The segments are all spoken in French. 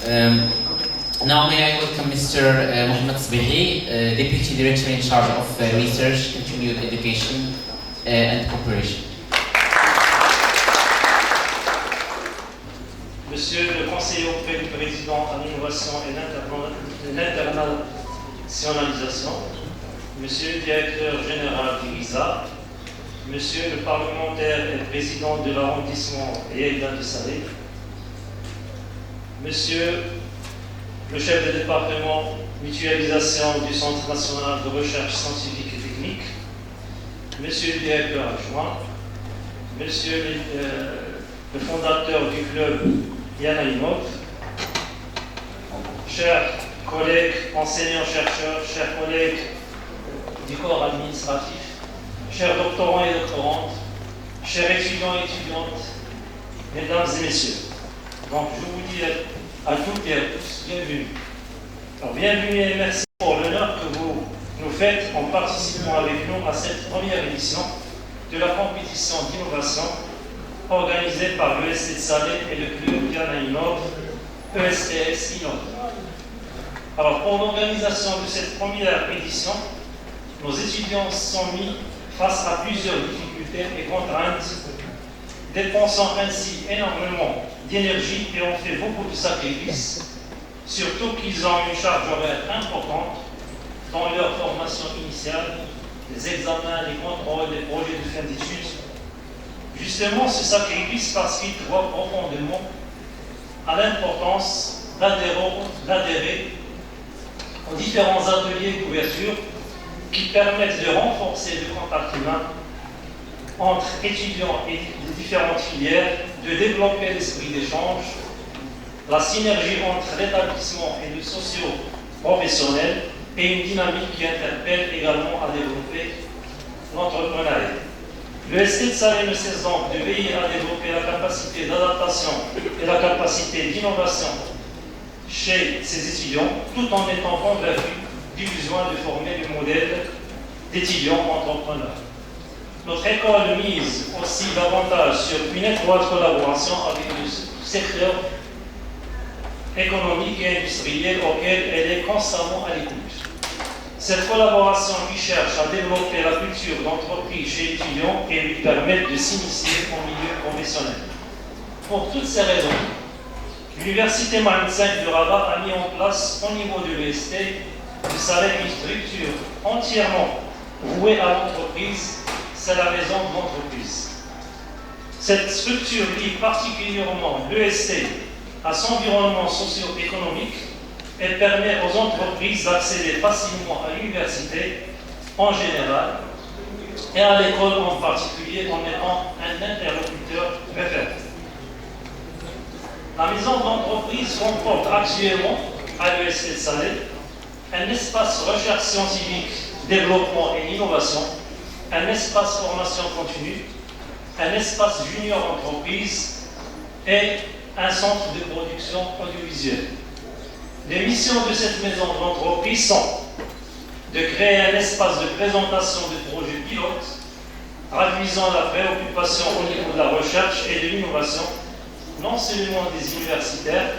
Um, Now may I welcome Mr. Mohammed Sbihi, Deputy Director in charge of Research, Continued Education and Cooperation. Monsieur le conseiller auprès du président à l'innovation et l'internationalisation, Monsieur le directeur général du ISA, Monsieur le parlementaire et président de l'arrondissement Yeïda de Salé, Monsieur le chef de département mutualisation du Centre national de recherche scientifique et technique, Monsieur le directeur adjoint, Monsieur le fondateur du club Yana Imov, chers collègues enseignants-chercheurs, chers collègues du corps administratif, chers doctorants et doctorantes, chers étudiants et étudiantes, mesdames et messieurs. Donc je vous dis à toutes et à tous, bienvenue. Alors bienvenue et merci pour l'honneur que vous nous faites en participant avec nous à cette première édition de la compétition d'innovation organisée par l'EST de Salé et le club Yana Innov, ESTS Innov. Alors pour l'organisation de cette première édition, nos étudiants sont mis face à plusieurs difficultés et contraintes, dépensant ainsi énormément d'énergie et ont fait beaucoup de sacrifices, surtout qu'ils ont une charge horaire importante dans leur formation initiale, les examens, les contrôles, les projets de fin d'études. Justement, ce sacrifice parce qu'ils croient profondément à l'importance d'adhérer aux différents ateliers d'ouverture qui permettent de renforcer le contact humain entre étudiants et de différentes filières, de développer l'esprit d'échange, la synergie entre l'établissement et le socio-professionnel et une dynamique qui interpelle également à développer l'entrepreneuriat. Le ST de Salé ne cesse donc de veiller à développer la capacité d'adaptation et la capacité d'innovation chez ses étudiants, tout en étant convaincu du besoin de former le modèle d'étudiants entrepreneurs. Notre école mise aussi davantage sur une étroite collaboration avec le secteur économique et industriel auquel elle est constamment à l'écoute. Cette collaboration qui cherche à développer la culture d'entreprise chez l'étudiant et lui permettre de s'initier au milieu professionnel. Pour toutes ces raisons, l'Université Mohamed V de Rabat a mis en place au niveau de l'EST de Salé une structure entièrement vouée à l'entreprise. C'est la raison de l'entreprise. Cette structure lie particulièrement l'EST à son environnement socio-économique. Elle permet aux entreprises d'accéder facilement à l'université en général et à l'école en particulier en étant un interlocuteur référent. La maison d'entreprise comporte actuellement à l'EST de Salé un espace recherche scientifique, développement et innovation, un espace formation continue, un espace junior entreprise et un centre de production audiovisuelle. Les missions de cette maison d'entreprise sont de créer un espace de présentation de projets pilotes, traduisant la préoccupation au niveau de la recherche et de l'innovation, non seulement des universitaires,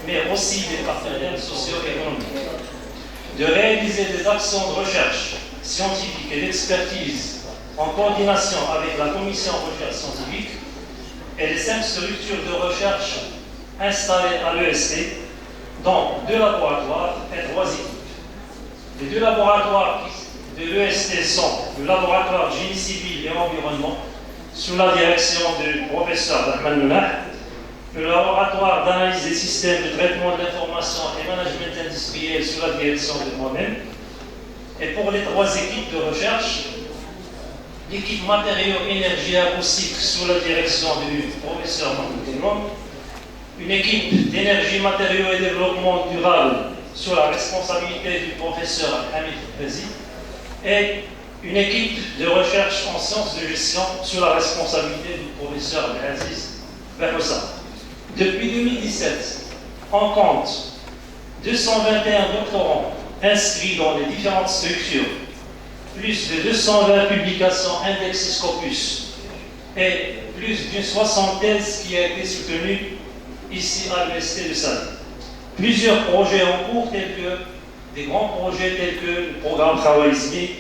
mais aussi des partenaires socio-économiques. De réaliser des actions de recherche scientifique et d'expertise en coordination avec la commission recherche scientifique et les 5 structures de recherche installées à l'EST, dont 2 laboratoires et 3 équipes. Les 2 laboratoires de l'EST sont le laboratoire génie civil et environnement, sous la direction du professeur Ahmed Nounah, le laboratoire d'analyse des systèmes de traitement de l'information et management industriel sous la direction de moi-même. Et pour les 3 équipes de recherche, l'équipe matériaux, énergie et acoustique sous la direction du professeur Mahmoud Elmon, une équipe d'énergie, matériaux et développement durable sous la responsabilité du professeur Hamid Prézi, et une équipe de recherche en sciences de gestion sous la responsabilité du professeur Aziz Berhossa. Depuis 2017, on compte 221 doctorants inscrits dans les différentes structures, plus de 220 publications indexées Scopus et plus d'une 60 thèses qui a été soutenue ici à l'Université de Salé. Plusieurs projets en cours, des grands projets tels que le programme Khawarizmi,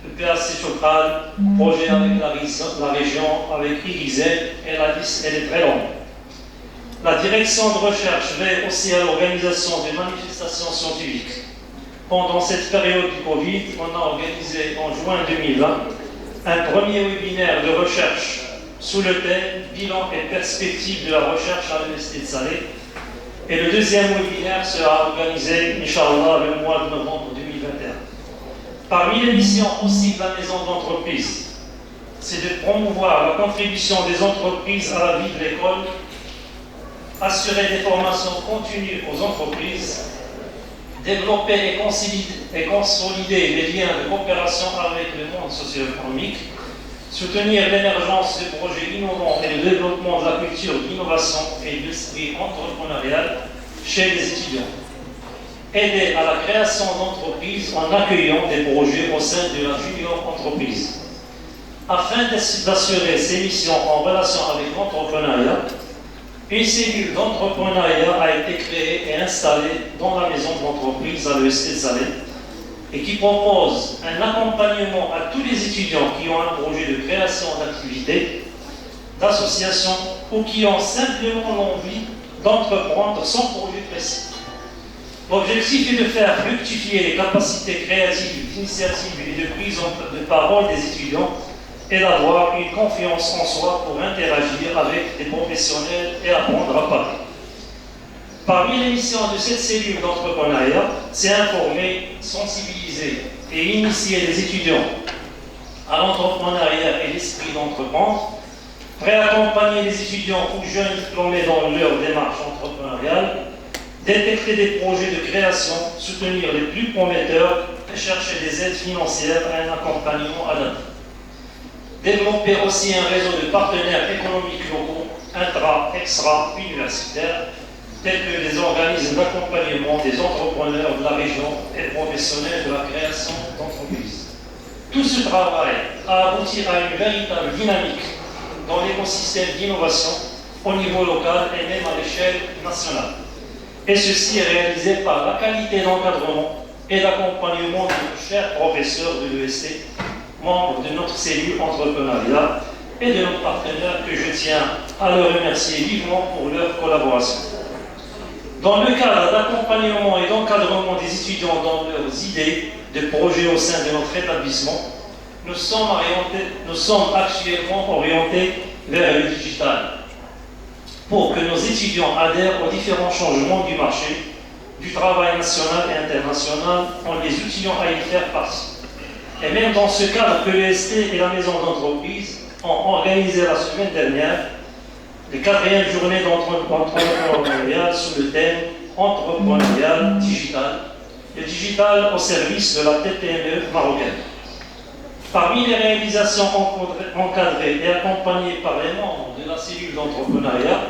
le PAC Chokral, projet avec la région, avec IRIZEN, et la liste elle est très longue. La direction de recherche veille aussi à l'organisation des manifestations scientifiques. Pendant cette période du Covid, on a organisé en juin 2020 un premier webinaire de recherche sous le thème Bilan et perspectives de la recherche à l'Université de Salé. Et le deuxième webinaire sera organisé, Inch'Allah, le mois de novembre 2021. Parmi les missions aussi de la maison d'entreprise, c'est de promouvoir la contribution des entreprises à la vie de l'école, assurer des formations continues aux entreprises, développer et consolider les liens de coopération avec le monde socio-économique, soutenir l'émergence de projets innovants et le développement de la culture d'innovation et de l'esprit entrepreneurial chez les étudiants. Aider à la création d'entreprises en accueillant des projets au sein de la junior entreprise. Afin d'assurer ces missions en relation avec l'entrepreneuriat, une cellule d'entrepreneuriat a été créée et installée dans la maison de l'entreprise à l'EST de Salé et qui propose un accompagnement à tous les étudiants qui ont un projet de création d'activité, d'association ou qui ont simplement l'envie d'entreprendre son projet précis. L'objectif est de faire fructifier les capacités créatives, d'initiative et de prise de parole des étudiants et d'avoir une confiance en soi pour interagir avec des professionnels et apprendre à parler. Parmi les missions de cette cellule d'entrepreneuriat, c'est informer, sensibiliser et initier les étudiants à l'entrepreneuriat et l'esprit d'entreprendre, préaccompagner les étudiants ou jeunes diplômés dans leur démarche entrepreneuriale, détecter des projets de création, soutenir les plus prometteurs et chercher des aides financières et un accompagnement adapté. Développer aussi un réseau de partenaires économiques locaux, intra, extra, universitaires, tels que les organismes d'accompagnement des entrepreneurs de la région et professionnels de la création d'entreprises. Tout ce travail a abouti à une véritable dynamique dans l'écosystème d'innovation au niveau local et même à l'échelle nationale. Et ceci est réalisé par la qualité d'encadrement et d'accompagnement de nos chers professeurs de l'EST, membres de notre cellule entrepreneuriat et de nos partenaires que je tiens à leur remercier vivement pour leur collaboration. Dans le cadre d'accompagnement et d'encadrement des étudiants dans leurs idées de projets au sein de notre établissement, nous sommes actuellement orientés vers le digital pour que nos étudiants adhèrent aux différents changements du marché, du travail national et international en les outillant à y faire partie. Et même dans ce cadre que l'EST et la maison d'entreprise ont organisé la semaine dernière les 4e journées d'entrepreneuriat sous le thème entrepreneurial digital, le digital au service de la TPME marocaine. Parmi les réalisations encadrées et accompagnées par les membres de la cellule d'entrepreneuriat,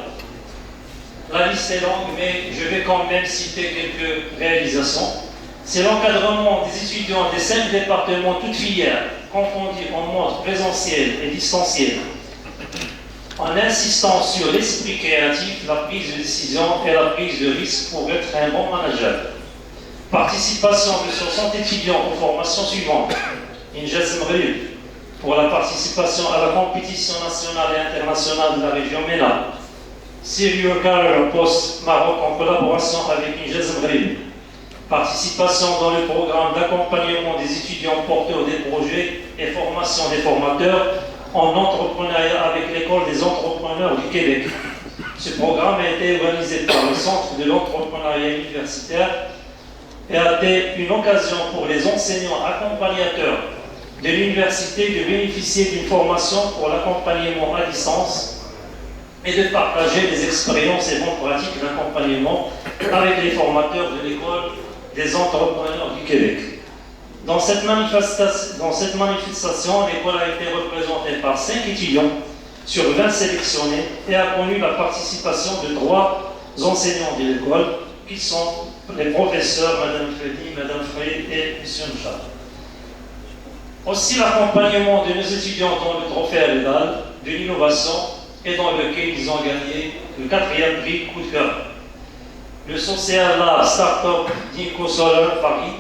la liste est longue, mais je vais quand même citer quelques réalisations. C'est l'encadrement des étudiants des 5 départements, toutes filières, confondues en mode présentiel et distanciel, en insistant sur l'esprit créatif, la prise de décision et la prise de risque pour être un bon manager. Participation de 60 étudiants aux formations suivantes. Injaz Mrib pour la participation à la compétition nationale et internationale de la région MENA. Serious Career Post Maroc en collaboration avec Injaz Mrib. Participation dans le programme d'accompagnement des étudiants porteurs des projets et formation des formateurs en entrepreneuriat avec l'École des entrepreneurs du Québec. Ce programme a été organisé par le Centre de l'entrepreneuriat universitaire et a été une occasion pour les enseignants accompagnateurs de l'université de bénéficier d'une formation pour l'accompagnement à distance et de partager les expériences et bonnes pratiques d'accompagnement avec les formateurs de l'École des entrepreneurs du Québec. Dans cette manifestation, l'école a été représentée par 5 étudiants sur 20 sélectionnés et a connu la participation de 3 enseignants de l'école, qui sont les professeurs Mme Freddy, Mme Frey et M. Mchad. Aussi l'accompagnement de nos étudiants dans le trophée Al-Dal de l'innovation et dans lequel ils ont gagné le 4e prix coup de cœur. le Social Lab Startup d'Inco Solar Paris,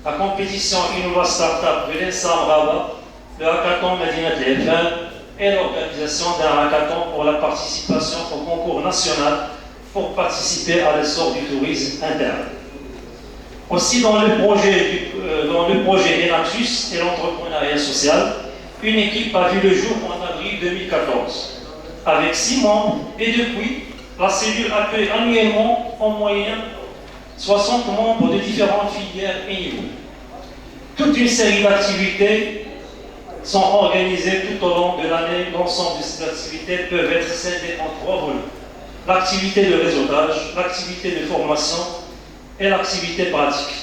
la compétition Innova Startup de l'ENSAM Rabat, le hackathon Medina TFM et l'organisation d'un hackathon pour la participation au concours national pour participer à l'essor du tourisme interne. Aussi dans le projet Enaxus et l'entrepreneuriat social, une équipe a vu le jour en avril 2014, avec 6 membres, et depuis, la cellule accueille annuellement en moyenne 60 membres de différentes filières et niveaux. Toute une série d'activités sont organisées tout au long de l'année. L'ensemble de ces activités peuvent être scindées en 3 volets: l'activité de réseautage, l'activité de formation et l'activité pratique.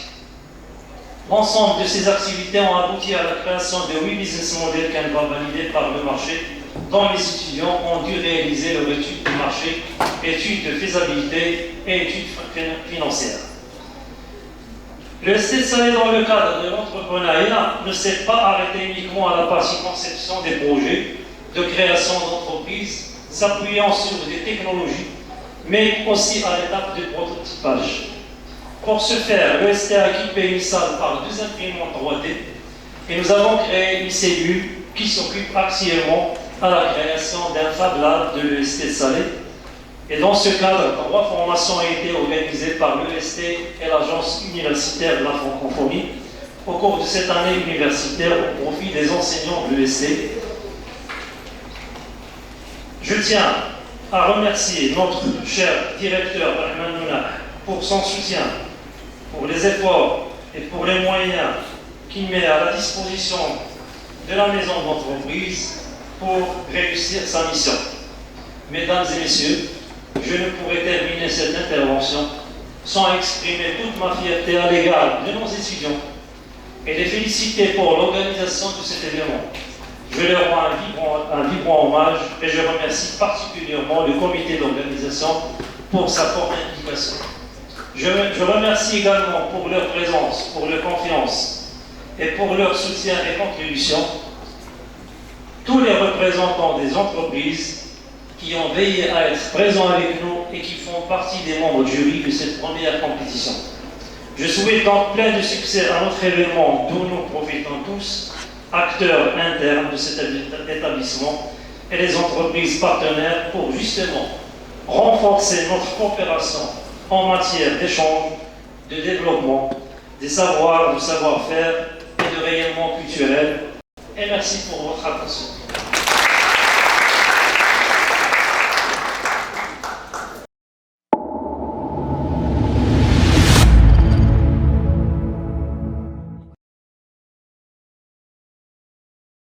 L'ensemble de ces activités ont abouti à la création de 8 business models Canva validés par le marché, dont les étudiants ont dû réaliser leur étude du marché, étude de faisabilité et étude financière. Le STSAE, dans le cadre de l'entrepreneuriat, ne s'est pas arrêté uniquement à la partie conception des projets de création d'entreprises, s'appuyant sur des technologies, mais aussi à l'étape de prototypage. Pour ce faire, le ST a équipé une salle par 2 imprimantes 3D et nous avons créé une cellule qui s'occupe actuellement à la création d'un Fab Lab de l'EST Salé. Et dans ce cadre, 3 formations ont été organisées par l'EST et l'Agence universitaire de la francophonie au cours de cette année universitaire au profit des enseignants de l'EST. Je tiens à remercier notre cher directeur Ahmed Mouna pour son soutien, pour les efforts et pour les moyens qu'il met à la disposition de la maison d'entreprise pour réussir sa mission. Mesdames et messieurs, je ne pourrais terminer cette intervention sans exprimer toute ma fierté à l'égard de nos étudiants et les féliciter pour l'organisation de cet événement. Je leur rends un vibrant hommage et je remercie particulièrement le comité d'organisation pour sa forte implication. Je remercie également pour leur présence, pour leur confiance et pour leur soutien et contribution tous les représentants des entreprises qui ont veillé à être présents avec nous et qui font partie des membres du jury de cette première compétition. Je souhaite donc plein de succès à notre événement dont nous profitons tous, acteurs internes de cet établissement et les entreprises partenaires, pour justement renforcer notre coopération en matière d'échange, de développement, des savoirs, du savoir-faire et de rayonnement culturel. Et merci pour votre attention.